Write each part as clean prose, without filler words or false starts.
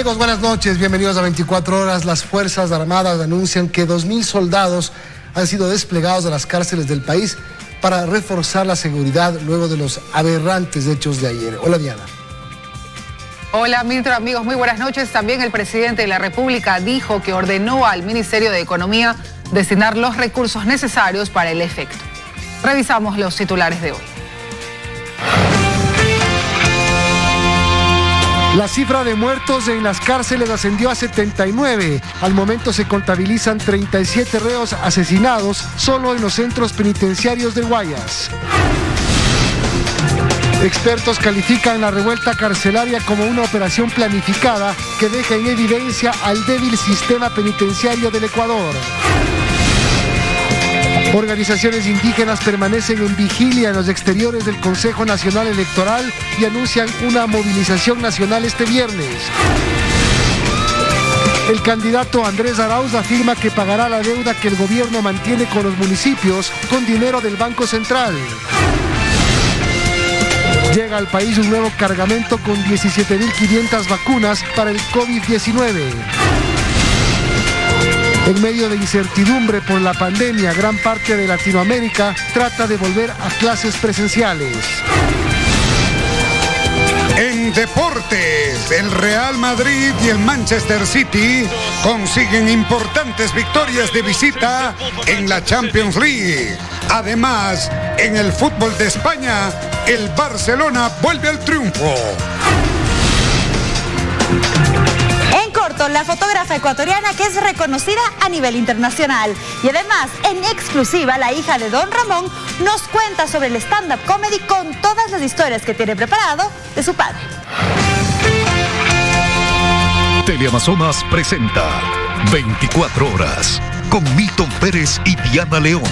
Amigos, buenas noches, bienvenidos a 24 horas. Las Fuerzas Armadas anuncian que 2.000 soldados han sido desplegados a las cárceles del país para reforzar la seguridad luego de los aberrantes hechos de ayer. Hola, Diana. Hola, Milton, amigos, muy buenas noches. También el presidente de la República dijo que ordenó al Ministerio de Economía destinar los recursos necesarios para el efecto. Revisamos los titulares de hoy. La cifra de muertos en las cárceles ascendió a 79. Al momento se contabilizan 37 reos asesinados solo en los centros penitenciarios de Guayas. Expertos califican la revuelta carcelaria como una operación planificada que deja en evidencia al débil sistema penitenciario del Ecuador. Organizaciones indígenas permanecen en vigilia en los exteriores del Consejo Nacional Electoral y anuncian una movilización nacional este viernes. El candidato Andrés Arauz afirma que pagará la deuda que el gobierno mantiene con los municipios con dinero del Banco Central. Llega al país un nuevo cargamento con 17.500 vacunas para el COVID-19. En medio de incertidumbre por la pandemia, gran parte de Latinoamérica trata de volver a clases presenciales. En deportes, el Real Madrid y el Manchester City consiguen importantes victorias de visita en la Champions League. Además, en el fútbol de España, el Barcelona vuelve al triunfo. La fotógrafa ecuatoriana que es reconocida a nivel internacional. Y además, en exclusiva, la hija de Don Ramón nos cuenta sobre el stand-up comedy con todas las historias que tiene preparado de su padre. Teleamazonas presenta 24 horas con Milton Pérez y Diana León.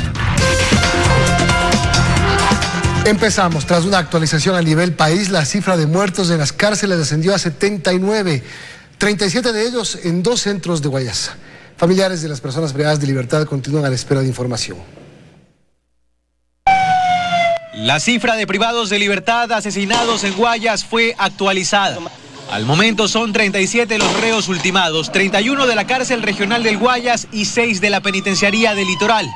Empezamos. Tras una actualización a nivel país, la cifra de muertos en las cárceles ascendió a 79. 37 de ellos en 2 centros de Guayas. Familiares de las personas privadas de libertad continúan a la espera de información. La cifra de privados de libertad asesinados en Guayas fue actualizada. Al momento son 37 los reos ultimados, 31 de la cárcel regional del Guayas y 6 de la penitenciaría del Litoral.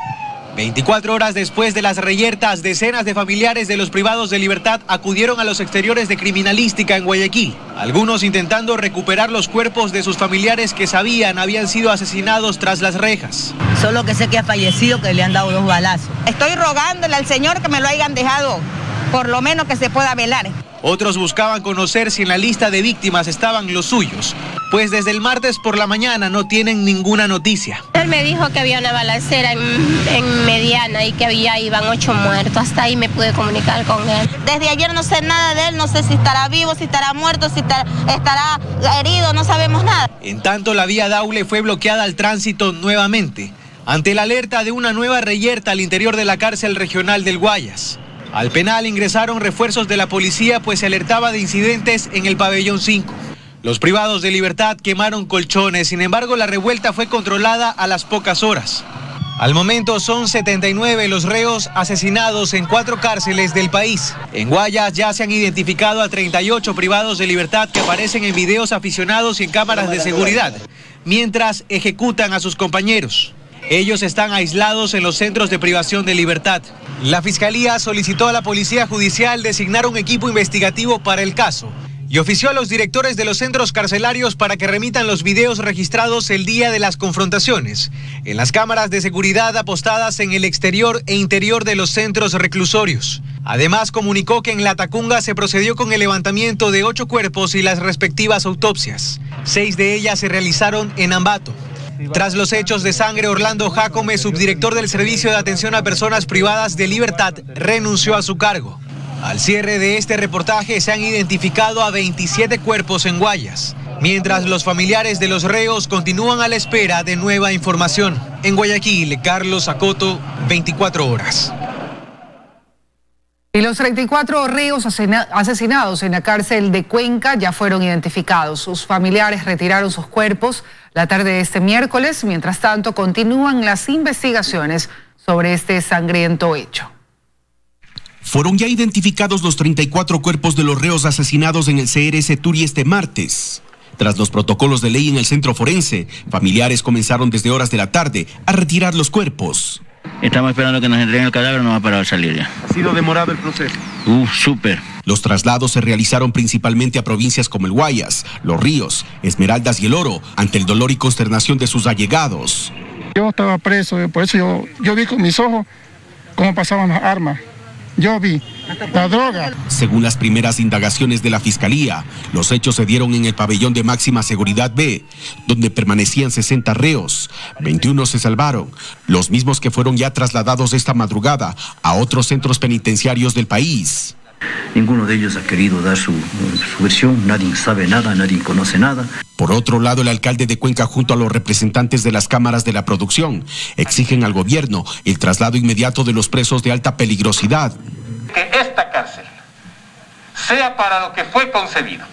24 horas después de las reyertas, decenas de familiares de los privados de libertad acudieron a los exteriores de criminalística en Guayaquil. Algunos intentando recuperar los cuerpos de sus familiares que sabían habían sido asesinados tras las rejas. Solo que sé que ha fallecido, que le han dado 2 balazos. Estoy rogándole al Señor que me lo hayan dejado, por lo menos que se pueda velar. Otros buscaban conocer si en la lista de víctimas estaban los suyos, pues desde el martes por la mañana no tienen ninguna noticia. Él me dijo que había una balacera en Mediana y que iban 8 muertos. Hasta ahí me pude comunicar con él. Desde ayer no sé nada de él, no sé si estará vivo, si estará muerto, si estará herido, no sabemos nada. En tanto, la vía Daule fue bloqueada al tránsito nuevamente, ante la alerta de una nueva reyerta al interior de la cárcel regional del Guayas. Al penal ingresaron refuerzos de la policía, pues se alertaba de incidentes en el pabellón 5. Los privados de libertad quemaron colchones, sin embargo la revuelta fue controlada a las pocas horas. Al momento son 79 los reos asesinados en 4 cárceles del país. En Guayas ya se han identificado a 38 privados de libertad que aparecen en videos aficionados y en cámaras de seguridad, mientras ejecutan a sus compañeros. Ellos están aislados en los centros de privación de libertad. La Fiscalía solicitó a la Policía Judicial designar un equipo investigativo para el caso y ofició a los directores de los centros carcelarios para que remitan los videos registrados el día de las confrontaciones en las cámaras de seguridad apostadas en el exterior e interior de los centros reclusorios. Además, comunicó que en La Tacunga se procedió con el levantamiento de 8 cuerpos y las respectivas autopsias. 6 de ellas se realizaron en Ambato. Tras los hechos de sangre, Orlando Jácome, subdirector del Servicio de Atención a Personas Privadas de Libertad, renunció a su cargo. Al cierre de este reportaje se han identificado a 27 cuerpos en Guayas, mientras los familiares de los reos continúan a la espera de nueva información. En Guayaquil, Carlos Acoto, 24 horas. Y los 34 reos asesinados en la cárcel de Cuenca ya fueron identificados. Sus familiares retiraron sus cuerpos la tarde de este miércoles. Mientras tanto, continúan las investigaciones sobre este sangriento hecho. Fueron ya identificados los 34 cuerpos de los reos asesinados en el CRS Turi este martes. Tras los protocolos de ley en el centro forense, familiares comenzaron desde horas de la tarde a retirar los cuerpos. Estamos esperando que nos entreguen el cadáver, no va a parar de salir ya. ¿Ha sido demorado el proceso? Súper. Los traslados se realizaron principalmente a provincias como el Guayas, Los Ríos, Esmeraldas y El Oro, ante el dolor y consternación de sus allegados. Yo estaba preso, por eso yo vi con mis ojos cómo pasaban las armas. Yo vi la droga. Según las primeras indagaciones de la Fiscalía, los hechos se dieron en el pabellón de máxima seguridad B, donde permanecían 60 reos. 21 se salvaron, los mismos que fueron ya trasladados esta madrugada a otros centros penitenciarios del país. Ninguno de ellos ha querido dar su versión, nadie sabe nada, nadie conoce nada. Por otro lado, el alcalde de Cuenca junto a los representantes de las cámaras de la producción exigen al gobierno el traslado inmediato de los presos de alta peligrosidad. Que esta cárcel sea para lo que fue concebido,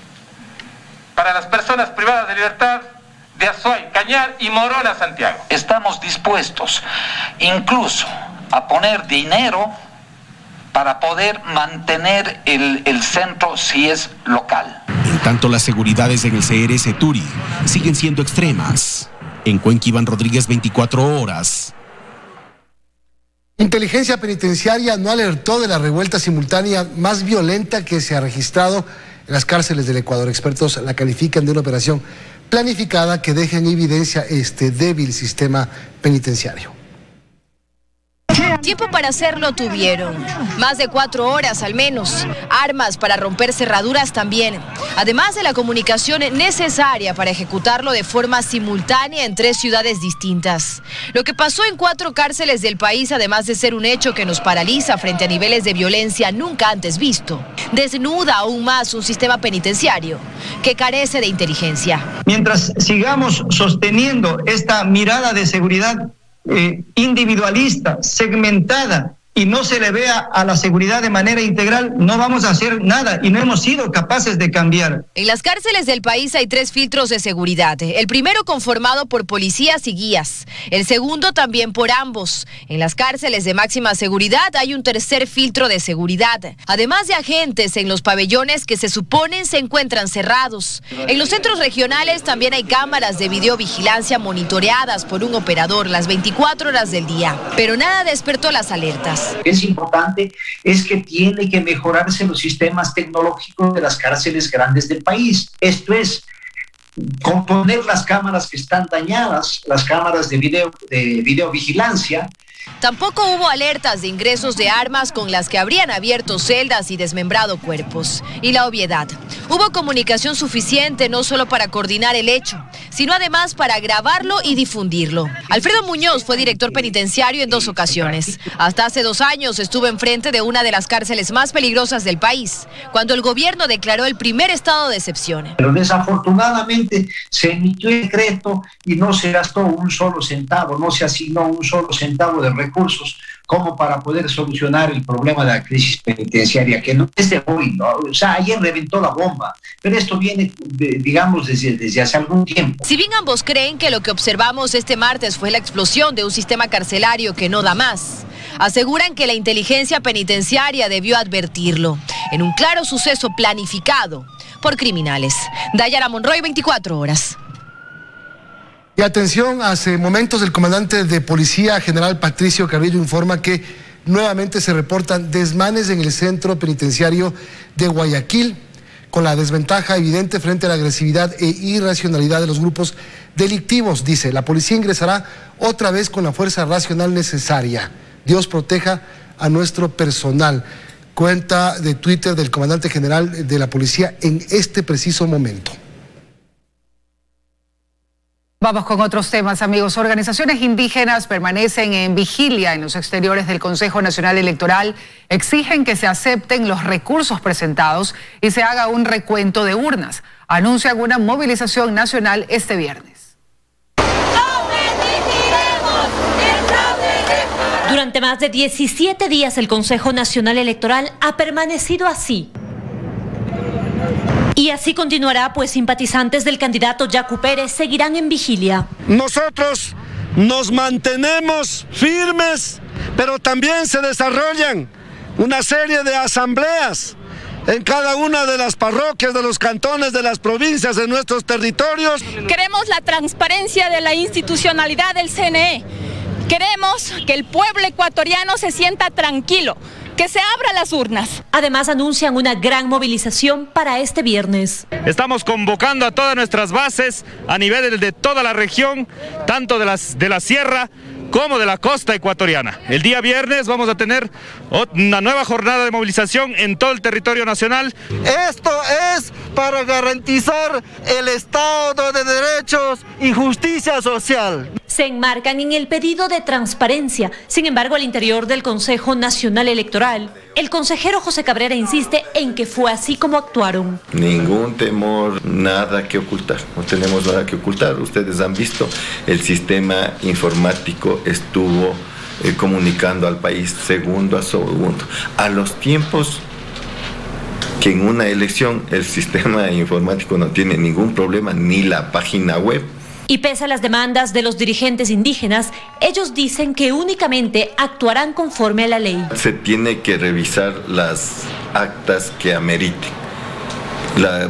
para las personas privadas de libertad de Azuay, Cañar y Morona, Santiago. Estamos dispuestos incluso a poner dinero para poder mantener el centro si es local. En tanto, las seguridades en el CRS Turi siguen siendo extremas. En Cuenca, Iván Rodríguez, 24 horas. Inteligencia penitenciaria no alertó de la revuelta simultánea más violenta que se ha registrado en las cárceles del Ecuador. Expertos la califican de una operación planificada que deja en evidencia este débil sistema penitenciario. Tiempo para hacerlo tuvieron, más de 4 horas al menos, armas para romper cerraduras también, además de la comunicación necesaria para ejecutarlo de forma simultánea en 3 ciudades distintas. Lo que pasó en 4 cárceles del país, además de ser un hecho que nos paraliza frente a niveles de violencia nunca antes visto, desnuda aún más un sistema penitenciario que carece de inteligencia. Mientras sigamos sosteniendo esta mirada de seguridad individualista, segmentada, y no se le vea a la seguridad de manera integral, no vamos a hacer nada y no hemos sido capaces de cambiar. En las cárceles del país hay 3 filtros de seguridad. El primero conformado por policías y guías. El segundo también por ambos. En las cárceles de máxima seguridad hay un tercer filtro de seguridad. Además de agentes en los pabellones que se suponen se encuentran cerrados. En los centros regionales también hay cámaras de videovigilancia monitoreadas por un operador las 24 horas del día. Pero nada despertó las alertas. Es importante es que tiene que mejorarse los sistemas tecnológicos de las cárceles grandes del país. Esto es, componer las cámaras que están dañadas, las cámaras de videovigilancia. Tampoco hubo alertas de ingresos de armas con las que habrían abierto celdas y desmembrado cuerpos. Y la obviedad. Hubo comunicación suficiente no solo para coordinar el hecho, sino además para grabarlo y difundirlo. Alfredo Muñoz fue director penitenciario en 2 ocasiones. Hasta hace 2 años estuvo enfrente de una de las cárceles más peligrosas del país, cuando el gobierno declaró el primer estado de excepción. Pero desafortunadamente se emitió el decreto y no se gastó un solo centavo, no se asignó un solo centavo de recursos como para poder solucionar el problema de la crisis penitenciaria, que no es de hoy, ¿no? O sea, ayer reventó la bomba, pero esto viene, digamos, desde hace algún tiempo. Si bien ambos creen que lo que observamos este martes fue la explosión de un sistema carcelario que no da más, aseguran que la inteligencia penitenciaria debió advertirlo en un claro suceso planificado por criminales. Dayana Monroy, 24 horas. Y atención, hace momentos el comandante de Policía General Patricio Carrillo informa que nuevamente se reportan desmanes en el centro penitenciario de Guayaquil, con la desventaja evidente frente a la agresividad e irracionalidad de los grupos delictivos. Dice, la policía ingresará otra vez con la fuerza racional necesaria. Dios proteja a nuestro personal. Cuenta de Twitter del comandante general de la policía en este preciso momento. Vamos con otros temas, amigos. Organizaciones indígenas permanecen en vigilia en los exteriores del Consejo Nacional Electoral. Exigen que se acepten los recursos presentados y se haga un recuento de urnas. Anuncian una movilización nacional este viernes. Durante más de 17 días el Consejo Nacional Electoral ha permanecido así. Y así continuará, pues simpatizantes del candidato Yacu Pérez seguirán en vigilia. Nosotros nos mantenemos firmes, pero también se desarrollan una serie de asambleas en cada una de las parroquias, de los cantones, de las provincias, de nuestros territorios. Queremos la transparencia de la institucionalidad del CNE. Queremos que el pueblo ecuatoriano se sienta tranquilo, que se abran las urnas. Además anuncian una gran movilización para este viernes. Estamos convocando a todas nuestras bases a nivel de toda la región, tanto de la sierra como de la costa ecuatoriana. El día viernes vamos a tener una nueva jornada de movilización en todo el territorio nacional. Esto es para garantizar el Estado de Derechos y justicia social. Se enmarcan en el pedido de transparencia. Sin embargo, al interior del Consejo Nacional Electoral, el consejero José Cabrera insiste en que fue así como actuaron. Ningún temor, nada que ocultar. No tenemos nada que ocultar. Ustedes han visto, el sistema informático estuvo comunicando al país segundo a segundo. A los tiempos que en una elección el sistema informático no tiene ningún problema, ni la página web. Y pese a las demandas de los dirigentes indígenas, ellos dicen que únicamente actuarán conforme a la ley. Se tiene que revisar las actas que ameriten.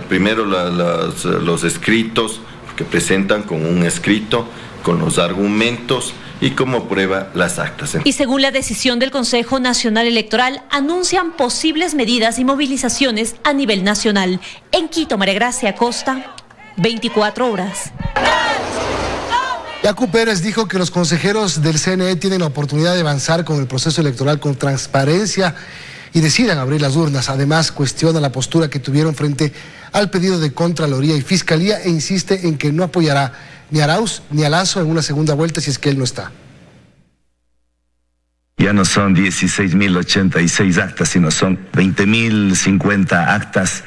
Primero los escritos, que presentan con un escrito, con los argumentos y como prueba las actas. Y según la decisión del Consejo Nacional Electoral, anuncian posibles medidas y movilizaciones a nivel nacional. En Quito, María Gracia Costa, 24 horas. Yacu Pérez dijo que los consejeros del CNE tienen la oportunidad de avanzar con el proceso electoral con transparencia y decidan abrir las urnas. Además, cuestiona la postura que tuvieron frente al pedido de Contraloría y Fiscalía e insiste en que no apoyará ni a Arauz ni a Lasso en una segunda vuelta si es que él no está. Ya no son 16.086 actas, sino son 20.050 actas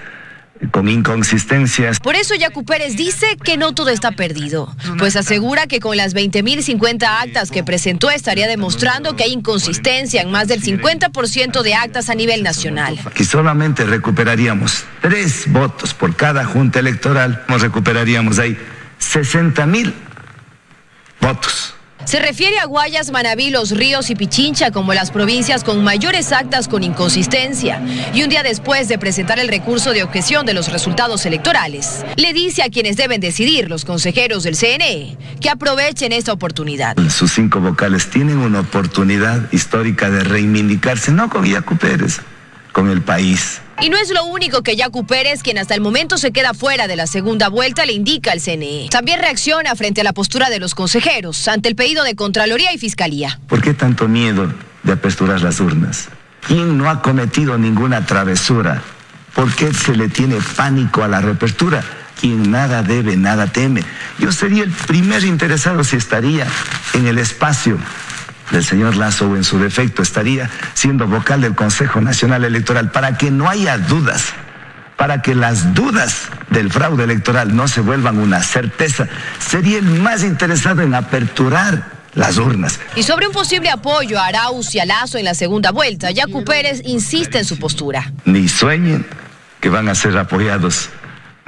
con inconsistencias. Por eso Yacu Pérez dice que no todo está perdido, pues asegura que con las 20.050 actas que presentó estaría demostrando que hay inconsistencia en más del 50% de actas a nivel nacional. Que solamente recuperaríamos 3 votos por cada junta electoral, nos recuperaríamos ahí 60.000 votos. Se refiere a Guayas, Manabí, Los Ríos y Pichincha como las provincias con mayores actas con inconsistencia. Y un día después de presentar el recurso de objeción de los resultados electorales, le dice a quienes deben decidir, los consejeros del CNE, que aprovechen esta oportunidad. Sus 5 vocales tienen una oportunidad histórica de reivindicarse, no con Yacu Pérez, con el país. Y no es lo único que Yacu Pérez, quien hasta el momento se queda fuera de la segunda vuelta, le indica al CNE. También reacciona frente a la postura de los consejeros ante el pedido de Contraloría y Fiscalía. ¿Por qué tanto miedo de aperturar las urnas? ¿Quién no ha cometido ninguna travesura? ¿Por qué se le tiene pánico a la reapertura? Quien nada debe, nada teme. Yo sería el primer interesado si estaría en el espacio del señor Lasso o en su defecto estaría siendo vocal del Consejo Nacional Electoral para que no haya dudas, para que las dudas del fraude electoral no se vuelvan una certeza. Sería el más interesado en aperturar las urnas. Y sobre un posible apoyo a Arauz y a Lasso en la segunda vuelta, Yacu Pérez insiste en su postura. Ni sueñen que van a ser apoyados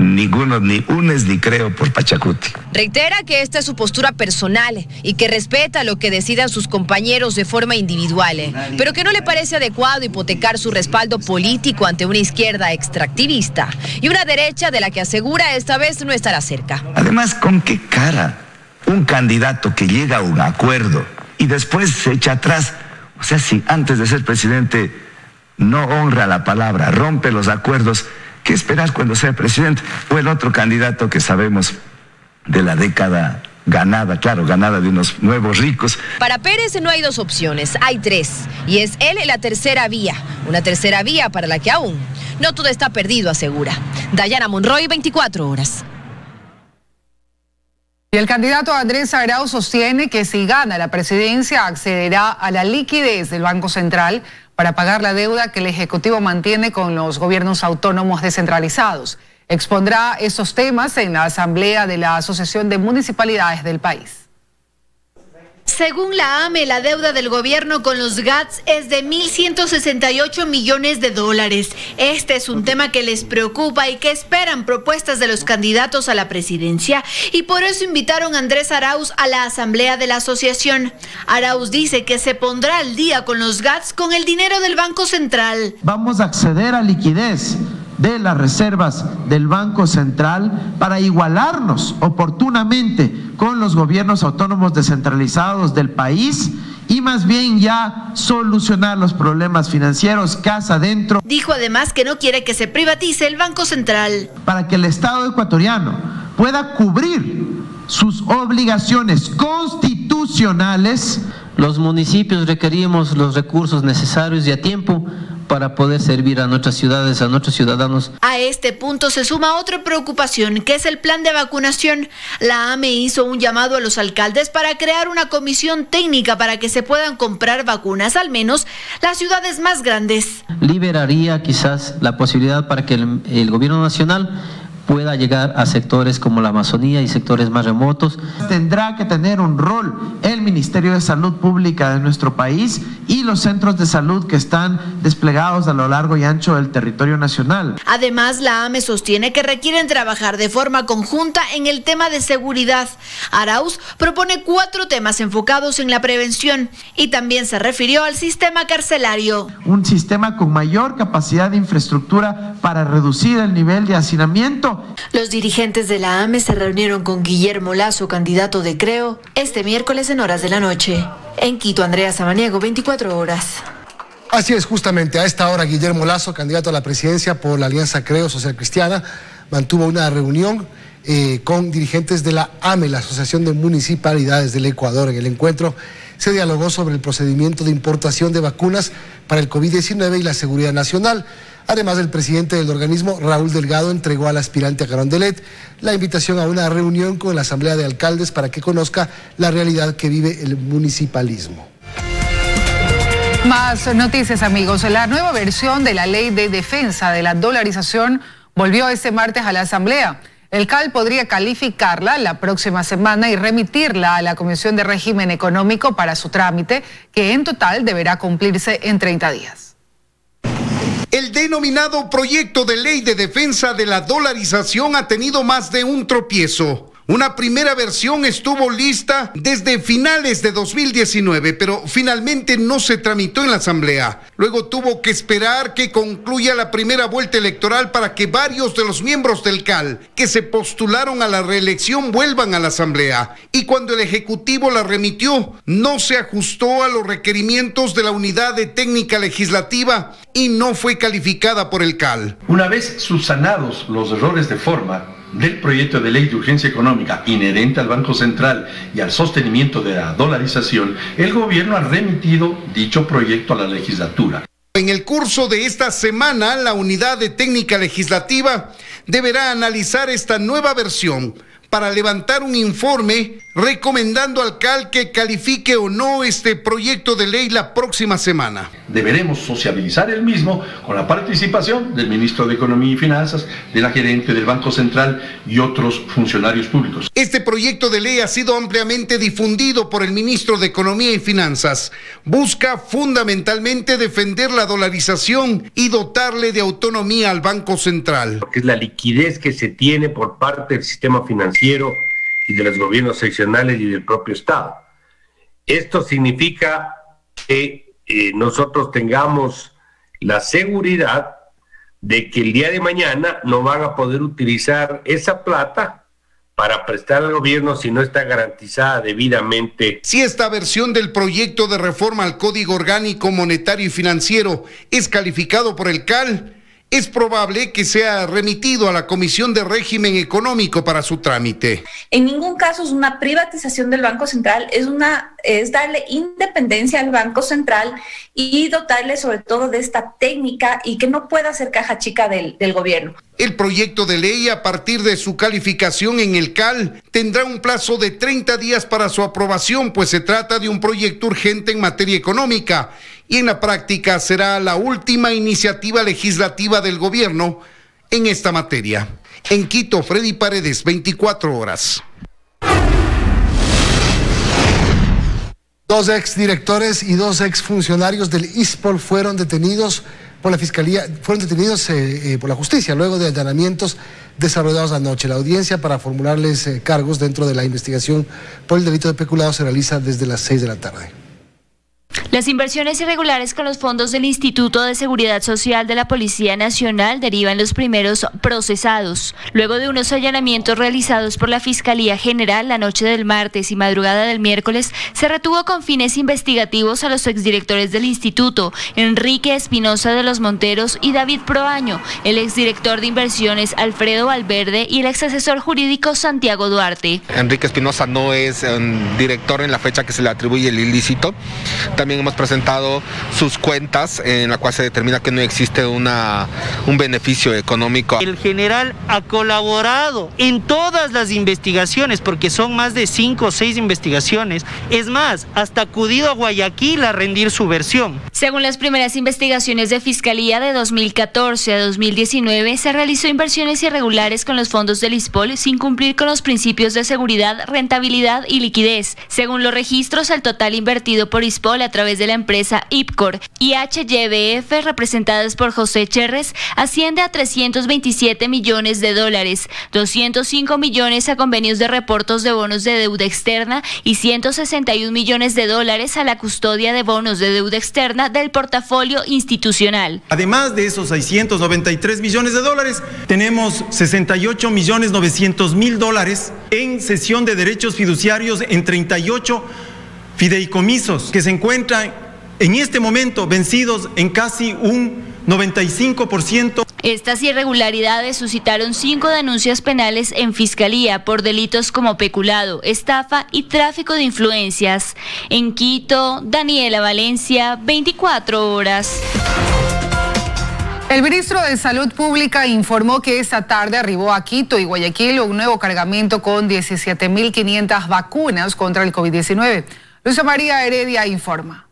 ninguno, ni unes ni creo por Pachacuti. Reitera que esta es su postura personal y que respeta lo que decidan sus compañeros de forma individual, pero que no le parece adecuado hipotecar su respaldo político ante una izquierda extractivista y una derecha de la que asegura esta vez no estará cerca. Además, ¿con qué cara un candidato que llega a un acuerdo y después se echa atrás? O sea, si antes de ser presidente no honra la palabra, rompe los acuerdos, ¿qué esperar cuando sea presidente? O el otro candidato que sabemos de la década ganada, claro, ganada de unos nuevos ricos. Para Pérez no hay 2 opciones, hay 3. Y es él la tercera vía. Una tercera vía para la que aún no todo está perdido, asegura. Dayana Monroy, 24 horas. Y el candidato Andrés Arauz sostiene que si gana la presidencia accederá a la liquidez del Banco Central para pagar la deuda que el Ejecutivo mantiene con los gobiernos autónomos descentralizados. Expondrá estos temas en la asamblea de la Asociación de Municipalidades del país. Según la AME, la deuda del gobierno con los GATS es de 1.168 millones de dólares. Este es un tema que les preocupa y que esperan propuestas de los candidatos a la presidencia, y por eso invitaron a Andrés Arauz a la asamblea de la asociación. Arauz dice que se pondrá al día con los GATS con el dinero del Banco Central. Vamos a acceder a liquidez de las reservas del Banco Central para igualarnos oportunamente con los gobiernos autónomos descentralizados del país y más bien ya solucionar los problemas financieros casa adentro. Dijo además que no quiere que se privatice el Banco Central. Para que el Estado ecuatoriano pueda cubrir sus obligaciones constitucionales, los municipios requerimos los recursos necesarios y a tiempo para poder servir a nuestras ciudades, a nuestros ciudadanos. A este punto se suma otra preocupación, que es el plan de vacunación. La AME hizo un llamado a los alcaldes para crear una comisión técnica para que se puedan comprar vacunas, al menos las ciudades más grandes. Liberaría quizás la posibilidad para que el gobierno nacional pueda llegar a sectores como la Amazonía y sectores más remotos. Tendrá que tener un rol el Ministerio de Salud Pública de nuestro país y los centros de salud que están desplegados a lo largo y ancho del territorio nacional. Además, la AME sostiene que requieren trabajar de forma conjunta en el tema de seguridad. Arauz propone 4 temas enfocados en la prevención y también se refirió al sistema carcelario. Un sistema con mayor capacidad de infraestructura para reducir el nivel de hacinamiento. Los dirigentes de la AME se reunieron con Guillermo Lasso, candidato de Creo, este miércoles en horas de la noche. En Quito, Andrea Samaniego, 24 horas. Así es, justamente a esta hora Guillermo Lasso, candidato a la presidencia por la Alianza Creo Social Cristiana, mantuvo una reunión con dirigentes de la AME, la Asociación de Municipalidades del Ecuador. En el encuentro se dialogó sobre el procedimiento de importación de vacunas para el COVID-19 y la seguridad nacional. Además, el presidente del organismo, Raúl Delgado, entregó al aspirante a Carondelet la invitación a una reunión con la Asamblea de Alcaldes para que conozca la realidad que vive el municipalismo. Más noticias, amigos. La nueva versión de la ley de defensa de la dolarización volvió este martes a la Asamblea. El CAL podría calificarla la próxima semana y remitirla a la Comisión de Régimen Económico para su trámite, que en total deberá cumplirse en 30 días. El denominado proyecto de ley de defensa de la dolarización ha tenido más de un tropiezo. Una primera versión estuvo lista desde finales de 2019, pero finalmente no se tramitó en la Asamblea. Luego tuvo que esperar que concluya la primera vuelta electoral para que varios de los miembros del CAL que se postularon a la reelección vuelvan a la Asamblea. Y cuando el Ejecutivo la remitió, no se ajustó a los requerimientos de la Unidad de Técnica Legislativa y no fue calificada por el CAL. Una vez subsanados los errores de forma del proyecto de ley de urgencia económica inherente al Banco Central y al sostenimiento de la dolarización, el gobierno ha remitido dicho proyecto a la legislatura. En el curso de esta semana, la Unidad de Técnica Legislativa deberá analizar esta nueva versión para levantar un informe recomendando al CAL que califique o no este proyecto de ley la próxima semana. Deberemos sociabilizar el mismo con la participación del ministro de Economía y Finanzas, de la gerente del Banco Central y otros funcionarios públicos. Este proyecto de ley ha sido ampliamente difundido por el ministro de Economía y Finanzas. Busca fundamentalmente defender la dolarización y dotarle de autonomía al Banco Central. Porque es la liquidez que se tiene por parte del sistema financiero y de los gobiernos seccionales y del propio Estado. Esto significa que nosotros tengamos la seguridad de que el día de mañana no van a poder utilizar esa plata para prestar al gobierno si no está garantizada debidamente. Si esta versión del proyecto de reforma al Código Orgánico Monetario y Financiero es calificado por el CAL, es probable que sea remitido a la Comisión de Régimen Económico para su trámite. En ningún caso es una privatización del Banco Central, es darle independencia al Banco Central y dotarle sobre todo de esta técnica y que no pueda ser caja chica del gobierno. El proyecto de ley, a partir de su calificación en el CAL, tendrá un plazo de 30 días para su aprobación, pues se trata de un proyecto urgente en materia económica y en la práctica será la última iniciativa legislativa del gobierno en esta materia. En Quito, Freddy Paredes, 24 horas. 2 exdirectores y 2 exfuncionarios del ISPOL fueron detenidos por la Fiscalía, por la justicia, luego de allanamientos desarrollados anoche. La audiencia para formularles cargos dentro de la investigación por el delito de peculado se realiza desde las 6 de la tarde. Las inversiones irregulares con los fondos del Instituto de Seguridad Social de la Policía Nacional derivan los primeros procesados. Luego de unos allanamientos realizados por la Fiscalía General la noche del martes y madrugada del miércoles, se retuvo con fines investigativos a los exdirectores del instituto, Enrique Espinosa de los Monteros y David Proaño, el exdirector de inversiones Alfredo Valverde y el exasesor jurídico Santiago Duarte. Enrique Espinosa no es director en la fecha que se le atribuye el ilícito. También hemos presentado sus cuentas en la cual se determina que no existe un beneficio económico. El general ha colaborado en todas las investigaciones, porque son más de 5 o 6 investigaciones. Es más, hasta acudido a Guayaquil a rendir su versión. Según las primeras investigaciones de Fiscalía de 2014 a 2019, se realizó inversiones irregulares con los fondos del ISPOL sin cumplir con los principios de seguridad, rentabilidad y liquidez. Según los registros, el total invertido por ISPOL a través de la empresa IPCOR y HYBF, representadas por José Cherres, asciende a $327 millones, 205 millones a convenios de reportos de bonos de deuda externa y $161 millones a la custodia de bonos de deuda externa del portafolio institucional. Además de esos $693 millones, tenemos $68.900.000 en cesión de derechos fiduciarios en 38 fideicomisos que se encuentran en este momento vencidos en casi un 95%. Estas irregularidades suscitaron 5 denuncias penales en Fiscalía por delitos como peculado, estafa y tráfico de influencias. En Quito, Daniela Valencia, 24 horas. El ministro de Salud Pública informó que esta tarde arribó a Quito y Guayaquil un nuevo cargamento con 17.500 vacunas contra el COVID-19. Luisa María Heredia informa.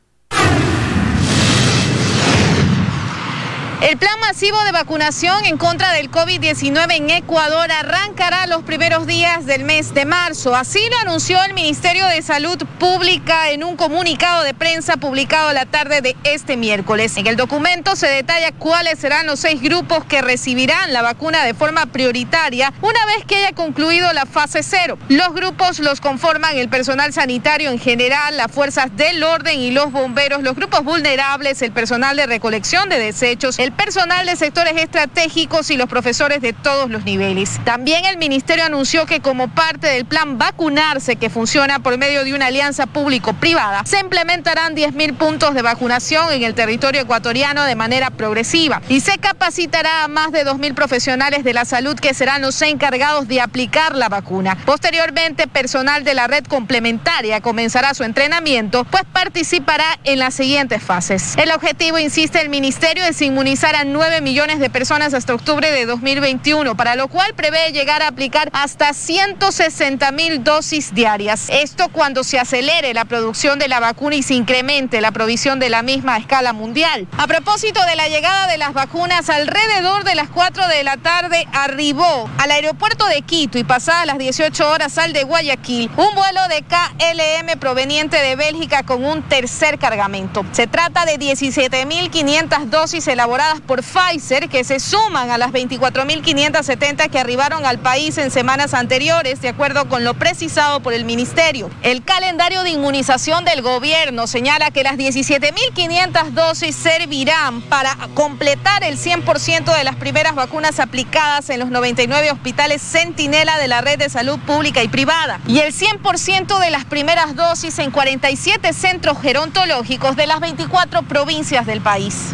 El plan masivo de vacunación en contra del COVID-19 en Ecuador arrancará los primeros días del mes de marzo. Así lo anunció el Ministerio de Salud Pública en un comunicado de prensa publicado la tarde de este miércoles. En el documento se detalla cuáles serán los 6 grupos que recibirán la vacuna de forma prioritaria una vez que haya concluido la fase 0. Los grupos los conforman el personal sanitario en general, las fuerzas del orden y los bomberos, los grupos vulnerables, el personal de recolección de desechos, el personal de sectores estratégicos y los profesores de todos los niveles. También el ministerio anunció que como parte del plan Vacunarse, que funciona por medio de una alianza público-privada, se implementarán 10.000 puntos de vacunación en el territorio ecuatoriano de manera progresiva y se capacitará a más de 2.000 profesionales de la salud que serán los encargados de aplicar la vacuna. Posteriormente, personal de la red complementaria comenzará su entrenamiento, pues participará en las siguientes fases. El objetivo, insiste el ministerio, es inmunizar a 9 millones de personas hasta octubre de 2021, para lo cual prevé llegar a aplicar hasta 160.000 dosis diarias. Esto cuando se acelere la producción de la vacuna y se incremente la provisión de la misma a escala mundial. A propósito de la llegada de las vacunas, alrededor de las 4 de la tarde arribó al aeropuerto de Quito y pasadas las 18 horas al de Guayaquil un vuelo de KLM proveniente de Bélgica con un tercer cargamento. Se trata de 17.500 dosis elaboradas por Pfizer, que se suman a las 24.570 que arribaron al país en semanas anteriores, de acuerdo con lo precisado por el ministerio. El calendario de inmunización del gobierno señala que las 17.500 dosis servirán para completar el 100% de las primeras vacunas aplicadas en los 99 hospitales Centinela de la red de salud pública y privada y el 100% de las primeras dosis en 47 centros gerontológicos de las 24 provincias del país.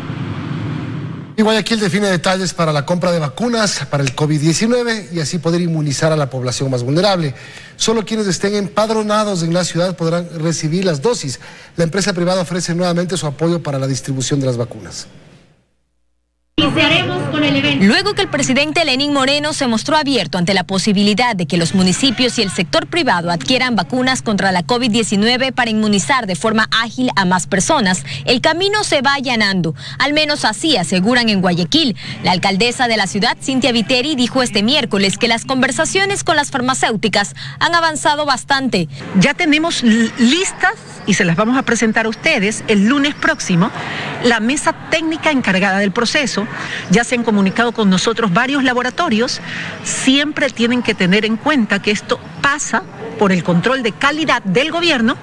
Y Guayaquil define detalles para la compra de vacunas para el COVID-19 y así poder inmunizar a la población más vulnerable. Solo quienes estén empadronados en la ciudad podrán recibir las dosis. La empresa privada ofrece nuevamente su apoyo para la distribución de las vacunas. Luego que el presidente Lenín Moreno se mostró abierto ante la posibilidad de que los municipios y el sector privado adquieran vacunas contra la COVID-19 para inmunizar de forma ágil a más personas, el camino se va allanando. Al menos así aseguran en Guayaquil. La alcaldesa de la ciudad, Cintia Viteri, dijo este miércoles que las conversaciones con las farmacéuticas han avanzado bastante. Ya tenemos listas y se las vamos a presentar a ustedes el lunes próximo, la mesa técnica encargada del proceso. Ya se han comunicado con nosotros varios laboratorios. Siempre tienen que tener en cuenta que esto pasa por el control de calidad del gobierno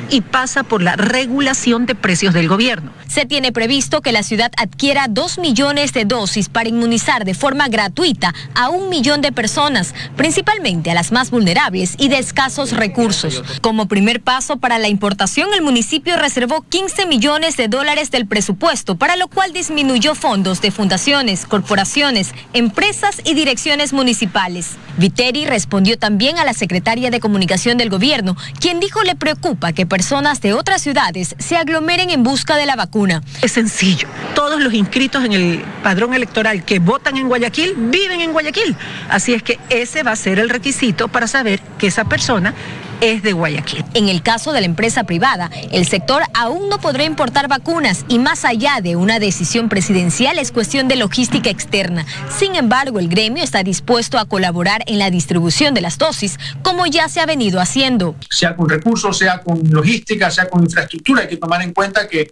y pasa por la regulación de precios del gobierno. Se tiene previsto que la ciudad adquiera 2 millones de dosis para inmunizar de forma gratuita a 1 millón de personas, principalmente a las más vulnerables y de escasos recursos. Como primer paso para la importación, el municipio reservó 15 millones de dólares del presupuesto, para lo cual disminuyó fondos de fundaciones, corporaciones, empresas y direcciones municipales. Viteri respondió también a la secretaria de Comunicación del gobierno, quien dijo le preocupa que personas de otras ciudades se aglomeren en busca de la vacuna. Es sencillo. Todos los inscritos en el padrón electoral que votan en Guayaquil viven en Guayaquil. Así es que ese va a ser el requisito para saber que esa persona es de Guayaquil. En el caso de la empresa privada, el sector aún no podrá importar vacunas y más allá de una decisión presidencial es cuestión de logística externa. Sin embargo, el gremio está dispuesto a colaborar en la distribución de las dosis, como ya se ha venido haciendo. Sea con recursos, sea con logística, sea con infraestructura, hay que tomar en cuenta que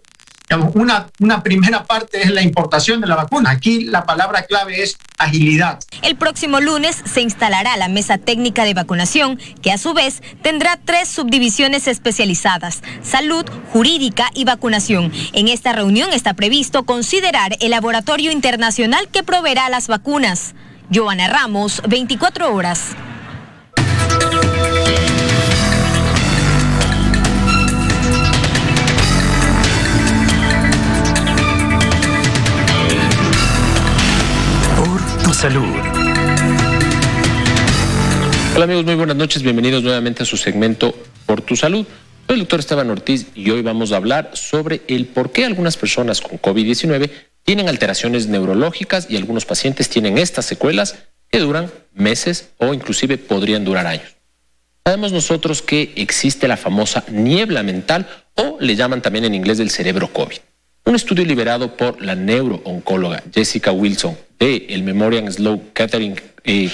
una primera parte es la importación de la vacuna. Aquí la palabra clave es agilidad. El próximo lunes se instalará la mesa técnica de vacunación, que a su vez tendrá 3 subdivisiones especializadas: salud, jurídica y vacunación. En esta reunión está previsto considerar el laboratorio internacional que proveerá las vacunas. Joana Ramos, 24 horas. Salud. Hola amigos, muy buenas noches, bienvenidos nuevamente a su segmento Por tu Salud. Soy el doctor Esteban Ortiz y hoy vamos a hablar sobre el por qué algunas personas con COVID-19 tienen alteraciones neurológicas y algunos pacientes tienen estas secuelas que duran meses o inclusive podrían durar años. Sabemos nosotros que existe la famosa niebla mental, o le llaman también en inglés el cerebro COVID. Un estudio liberado por la neurooncóloga Jessica Wilson de el Memorial Sloan Kettering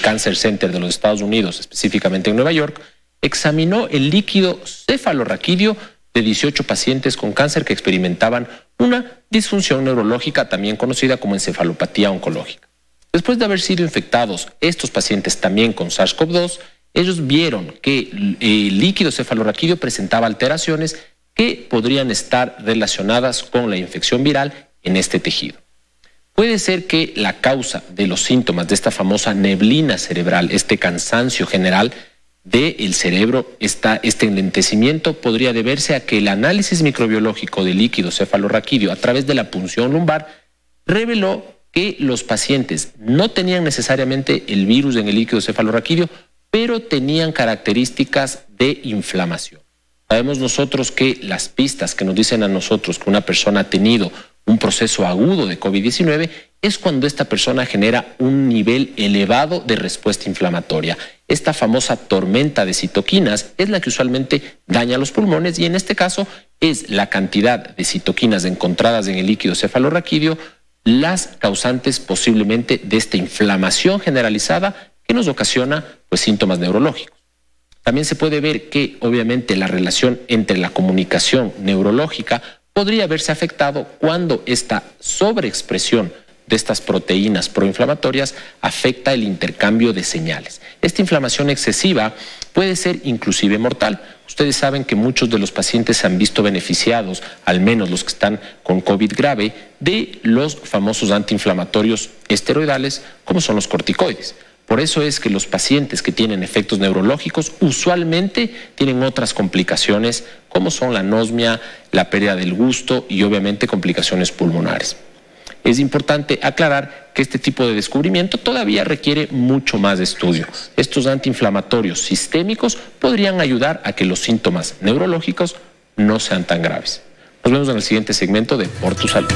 Cancer Center de los Estados Unidos, específicamente en Nueva York, examinó el líquido cefalorraquídeo de 18 pacientes con cáncer que experimentaban una disfunción neurológica también conocida como encefalopatía oncológica. Después de haber sido infectados estos pacientes también con SARS-CoV-2, ellos vieron que el líquido cefalorraquídeo presentaba alteraciones que podrían estar relacionadas con la infección viral en este tejido. Puede ser que la causa de los síntomas de esta famosa neblina cerebral, este cansancio general del cerebro, este enlentecimiento, podría deberse a que el análisis microbiológico del líquido cefalorraquídeo a través de la punción lumbar reveló que los pacientes no tenían necesariamente el virus en el líquido cefalorraquídeo, pero tenían características de inflamación. Sabemos nosotros que las pistas que nos dicen a nosotros que una persona ha tenido un proceso agudo de COVID-19 es cuando esta persona genera un nivel elevado de respuesta inflamatoria. Esta famosa tormenta de citoquinas es la que usualmente daña los pulmones y en este caso es la cantidad de citoquinas encontradas en el líquido cefalorraquídeo las causantes posiblemente de esta inflamación generalizada que nos ocasiona pues síntomas neurológicos. También se puede ver que obviamente la relación entre la comunicación neurológica podría haberse afectado cuando esta sobreexpresión de estas proteínas proinflamatorias afecta el intercambio de señales. Esta inflamación excesiva puede ser inclusive mortal. Ustedes saben que muchos de los pacientes se han visto beneficiados, al menos los que están con COVID grave, de los famosos antiinflamatorios esteroidales como son los corticoides. Por eso es que los pacientes que tienen efectos neurológicos usualmente tienen otras complicaciones como son la anosmia, la pérdida del gusto y obviamente complicaciones pulmonares. Es importante aclarar que este tipo de descubrimiento todavía requiere mucho más de estudio. Estos antiinflamatorios sistémicos podrían ayudar a que los síntomas neurológicos no sean tan graves. Nos vemos en el siguiente segmento de Por tu Salud.